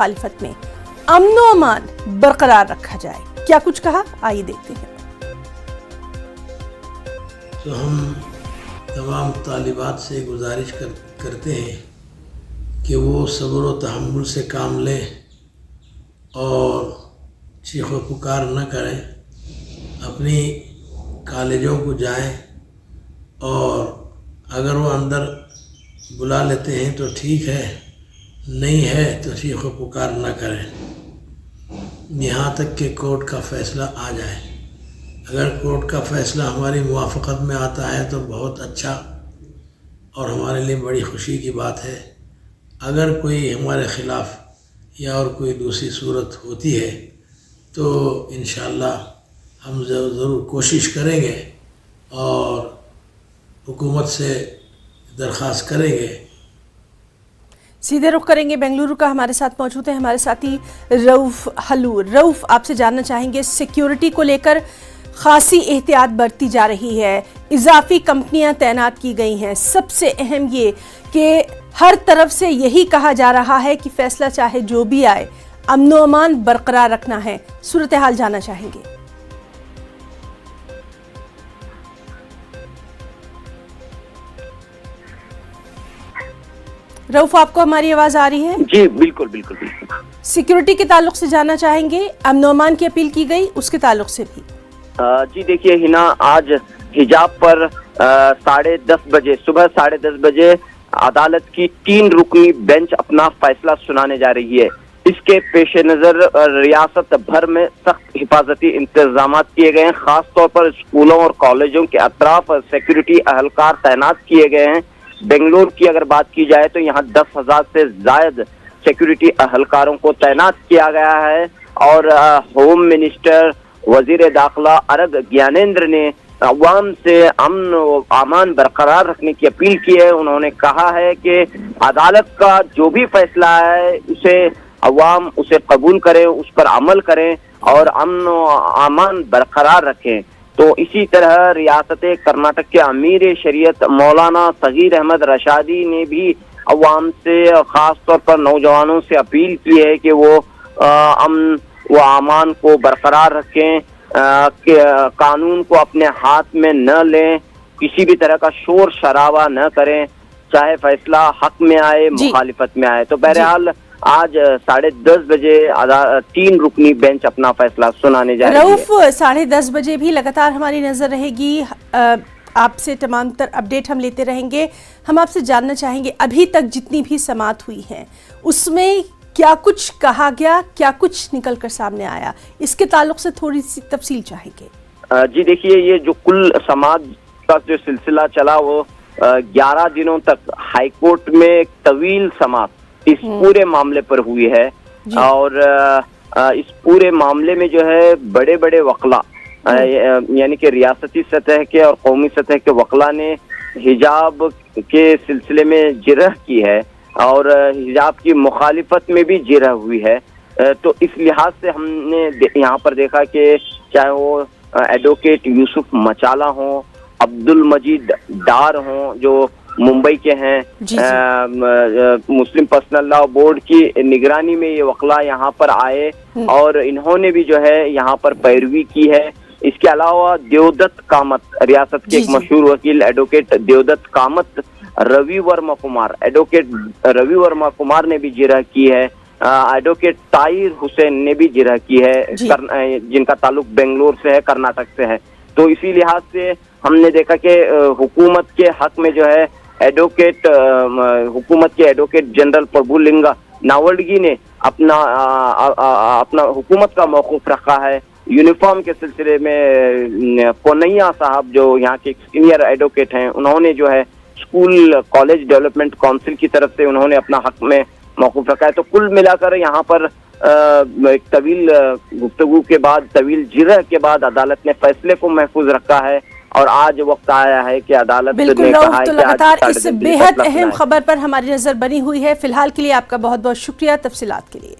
मुखालिफत में अमन व अमान बरकरार रखा जाए। क्या कुछ कहा, आइए देखते हैं। तो हम तमाम तालिबात से गुजारिश करते हैं कि वो सब्र व तहम्मुल से काम लें और चीख व पुकार न करें, अपनी कॉलेजों को जाएं और अगर वो अंदर बुला लेते हैं तो ठीक है, नहीं है तो चीख व पुकार न करें यहाँ तक कि कोर्ट का फ़ैसला आ जाए। अगर कोर्ट का फ़ैसला हमारी मुवाफ़क़त में आता है तो बहुत अच्छा और हमारे लिए बड़ी खुशी की बात है। अगर कोई हमारे ख़िलाफ़ या और कोई दूसरी सूरत होती है तो इंशाअल्लाह हम ज़रूर कोशिश करेंगे और हुकूमत से दरख्वास्त करेंगे। सीधे रुख करेंगे बेंगलुरु का। हमारे साथ मौजूद है हमारे साथी रऊफ़ हलूर। रऊफ़, आपसे जानना चाहेंगे, सिक्योरिटी को लेकर खासी एहतियात बरती जा रही है, इजाफी कंपनियां तैनात की गई हैं। सबसे अहम ये कि हर तरफ से यही कहा जा रहा है कि फैसला चाहे जो भी आए अमन व अमान बरकरार रखना है। सूरत हाल जानना चाहेंगे। रऊफ़, आपको हमारी आवाज आ रही है? जी बिल्कुल बिल्कुल बिल्कुल। सिक्योरिटी के ताल्लुक से जानना चाहेंगे, अमन व अमान की अपील की गई, उसके ताल्लुक से भी। जी देखिए हिना, आज हिजाब पर 10:30 बजे, सुबह 10:30 बजे अदालत की 3 रुकनी बेंच अपना फैसला सुनाने जा रही है। इसके पेश नज़र रियासत भर में सख्त हिफाजती इंतजाम किए गए हैं। खास तौर पर स्कूलों और कॉलेजों के अतराफ सिक्योरिटी अहलकार तैनात किए गए हैं। बेंगलुरु की अगर बात की जाए तो यहाँ 10,000 से जायद सिक्योरिटी अहलकारों को तैनात किया गया है और होम मिनिस्टर वजीर दाखिला अरग ज्ञानेंद्र ने अवाम से अमन व अमान बरकरार रखने की अपील की है। उन्होंने कहा है कि अदालत का जो भी फैसला है उसे अवाम उसे कबूल करें, उस पर अमल करें और अमन व अमान बरकरार रखें। तो इसी तरह रियासत कर्नाटक के अमीर शरीयत मौलाना सगीर अहमद रशादी ने भी अवाम से, खास तौर पर नौजवानों से अपील की है कि वो अमन व अमान को बरकरार रखें, कानून को अपने हाथ में न लें, किसी भी तरह का शोर शराबा न करें, चाहे फैसला हक में आए मुखालिफत में आए। तो बहरहाल आज 10:30 बजे 3 रुकनी बेंच अपना फैसला सुनाने जा रही है। रऊफ़, 10:30 बजे भी लगातार हमारी नजर रहेगी, आपसे तमाम तर अपडेट हम लेते रहेंगे। हम आपसे जानना चाहेंगे, अभी तक जितनी भी समाअत हुई हैं उसमें क्या कुछ कहा गया, क्या कुछ निकल कर सामने आया, इसके ताल्लुक से थोड़ी सी तफसील चाहेंगे। जी देखिए, ये जो कुल समाअत का जो सिलसिला चला वो 11 दिनों तक हाईकोर्ट में एक तवील समाअत इस पूरे मामले पर हुई है और इस पूरे मामले में जो है बड़े बड़े वकला यानी कि रियासती सतह के और कौमी सतह के वकला ने हिजाब के सिलसिले में जिरह की है और हिजाब की मुखालिफत में भी जिरह हुई है। तो इस लिहाज से हमने यहाँ पर देखा कि चाहे वो एडवोकेट यूसुफ मचाला हो, अब्दुल मजीद डार हो जो मुंबई के हैं, मुस्लिम पर्सनल लॉ बोर्ड की निगरानी में ये वकला यहाँ पर आए और इन्होंने भी जो है यहाँ पर पैरवी की है। इसके अलावा देवदत्त कामत, रियासत के एक मशहूर वकील एडवोकेट देवदत्त कामत, रवि वर्मा कुमार, एडवोकेट रवि वर्मा कुमार ने भी जिरह की है। एडवोकेट ताहिर हुसैन ने भी जिरह की है, जिनका ताल्लुक बेंगलुरु से है, कर्नाटक से है। तो इसी लिहाज से हमने देखा कि हुकूमत के हक में जो है हुकूमत के एडवोकेट जनरल प्रभुलिंगा नावडगी ने अपना हुकूमत का मौकूफ रखा है। यूनिफॉर्म के सिलसिले में पोनैया साहब जो यहाँ के सीनियर एडवोकेट हैं, उन्होंने जो है स्कूल कॉलेज डेवलपमेंट काउंसिल की तरफ से उन्होंने अपना हक में मौकूफ रखा है। तो कुल मिलाकर यहाँ पर एक तवील गुफ्तगू के बाद, तवील जिरह के बाद अदालत ने फैसले को महफूज रखा है और आज वक्त आया है कि अदालत ने कहा है कि लगातार इस बेहद अहम खबर पर हमारी नजर बनी हुई है। फिलहाल के लिए आपका बहुत बहुत शुक्रिया तफसीलात के लिए।